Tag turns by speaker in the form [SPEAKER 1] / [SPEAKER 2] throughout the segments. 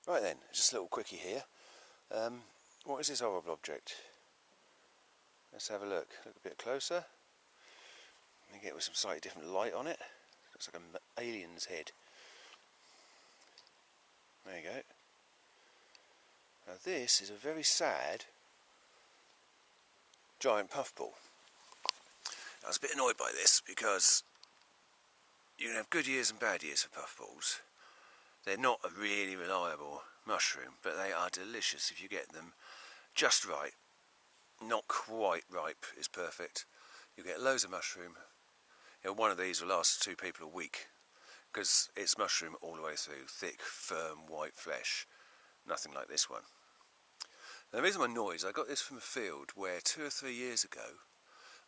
[SPEAKER 1] Right then, just a little quickie here. What is this horrible object? Let's have a look a bit closer. Let me get with some slightly different light on it. Looks like an alien's head. There you go. Now this is a very sad giant puffball. I was a bit annoyed by this because you can have good years and bad years for puffballs. They're not a really reliable mushroom, but they are delicious if you get them just right. Not quite ripe is perfect. You get loads of mushroom. You know, one of these will last 2 people a week because it's mushroom all the way through, thick, firm, white flesh. Nothing like this one. Now, the reason I'm annoyed is I got this from a field where 2 or 3 years ago,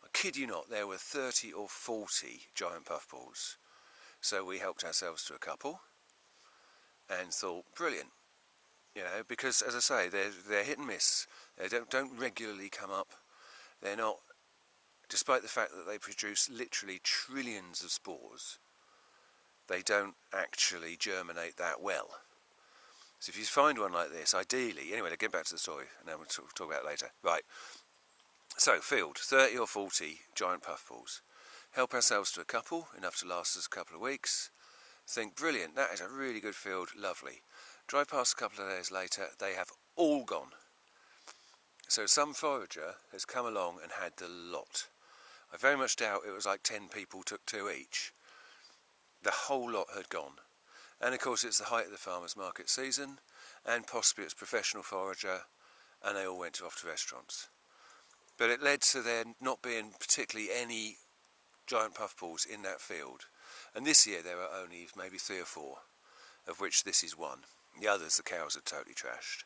[SPEAKER 1] I kid you not, there were 30 or 40 giant puffballs. So we helped ourselves to a couple and thought, brilliant, you know, because as I say, they're hit and miss. They don't regularly come up. They're not, despite the fact that they produce literally trillions of spores, they don't actually germinate that well. So if you find one like this, ideally, anyway, to get back to the story, and then we'll talk about it later. Right, so field, 30 or 40 giant puffballs. Help ourselves to a couple, enough to last us a couple of weeks. Think, brilliant, that is a really good field, lovely. Drive past a couple of days later, they have all gone. So some forager has come along and had the lot. I very much doubt it was like 10 people took 2 each. The whole lot had gone. And of course it's the height of the farmer's market season, and possibly it's professional forager, and they all went off to restaurants. But it led to there not being particularly any giant puffballs in that field. And this year there are only maybe 3 or 4, of which this is one. The others, the cows are totally trashed,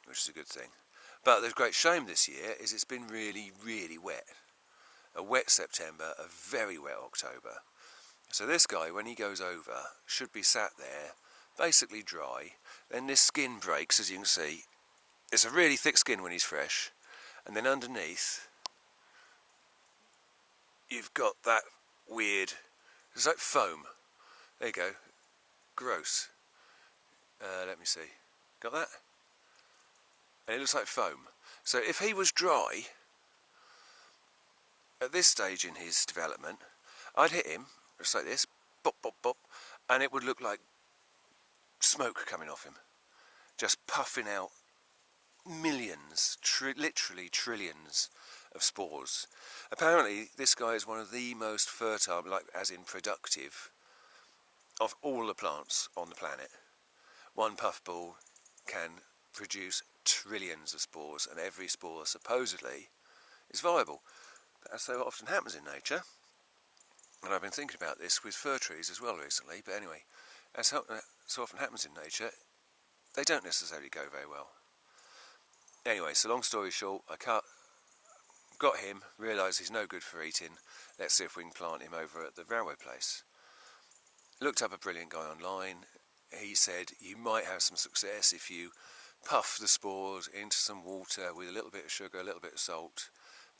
[SPEAKER 1] which is a good thing. But the great shame this year is it's been really, really wet. A wet September, a very wet October. So this guy, when he goes over, should be sat there, basically dry. Then this skin breaks, as you can see. It's a really thick skin when he's fresh. And then underneath, you've got that weird, it's like foam. There you go. Gross. Let me see. Got that? And it looks like foam. So if he was dry, at this stage in his development, I'd hit him, just like this, bop, bop, bop, and it would look like smoke coming off him. Just puffing out millions, literally trillions of spores. Apparently this guy is one of the most fertile, like as in productive, of all the plants on the planet. One puffball can produce trillions of spores, and every spore supposedly is viable. As so often happens in nature, and I've been thinking about this with fir trees as well recently, but anyway, as so often happens in nature, they don't necessarily go very well. Anyway, so long story short, got him, realised he's no good for eating, let's see if we can plant him over at the railway place. Looked up a brilliant guy online. He said you might have some success if you puff the spores into some water with a little bit of sugar, a little bit of salt,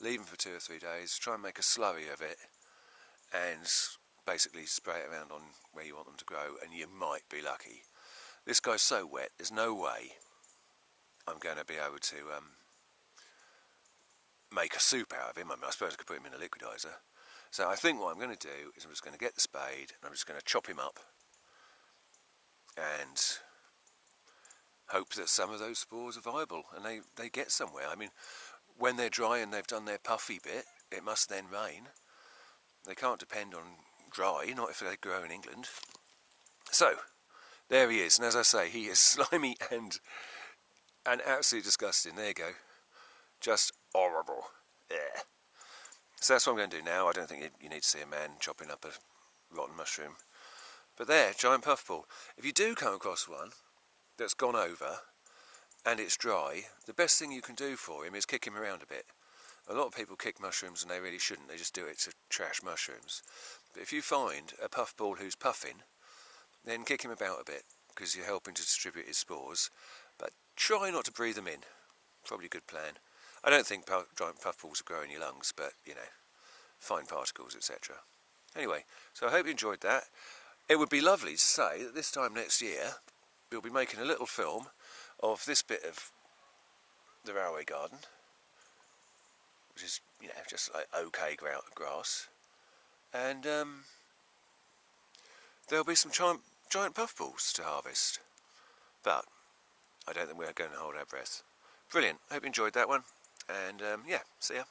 [SPEAKER 1] leave them for 2 or 3 days, try and make a slurry of it, and basically spray it around on where you want them to grow, and you might be lucky. This guy's so wet, there's no way I'm going to be able to make a soup out of him. I mean, I suppose I could put him in a liquidizer. So I think what I'm going to do is I'm just going to get the spade and I'm just going to chop him up and hope that some of those spores are viable and they get somewhere. I mean, when they're dry and they've done their puffy bit, it must then rain. They can't depend on dry, not if they grow in England. So, there he is, and as I say, he is slimy and absolutely disgusting. There you go. Just horrible. Yeah. So that's what I'm going to do now. I don't think you need to see a man chopping up a rotten mushroom. But there, giant puffball. If you do come across one that's gone over and it's dry, the best thing you can do for him is kick him around a bit. A lot of people kick mushrooms and they really shouldn't. They just do it to trash mushrooms. But if you find a puffball who's puffing, then kick him about a bit because you're helping to distribute his spores. But try not to breathe them in. Probably a good plan. I don't think giant puffballs will grow in your lungs, but, you know, fine particles, etc. Anyway, so I hope you enjoyed that. It would be lovely to say that this time next year, we'll be making a little film of this bit of the railway garden, which is, you know, just like okay grass, and there'll be some giant puffballs to harvest, but I don't think we're going to hold our breath. Brilliant. Hope you enjoyed that one, and yeah, see ya.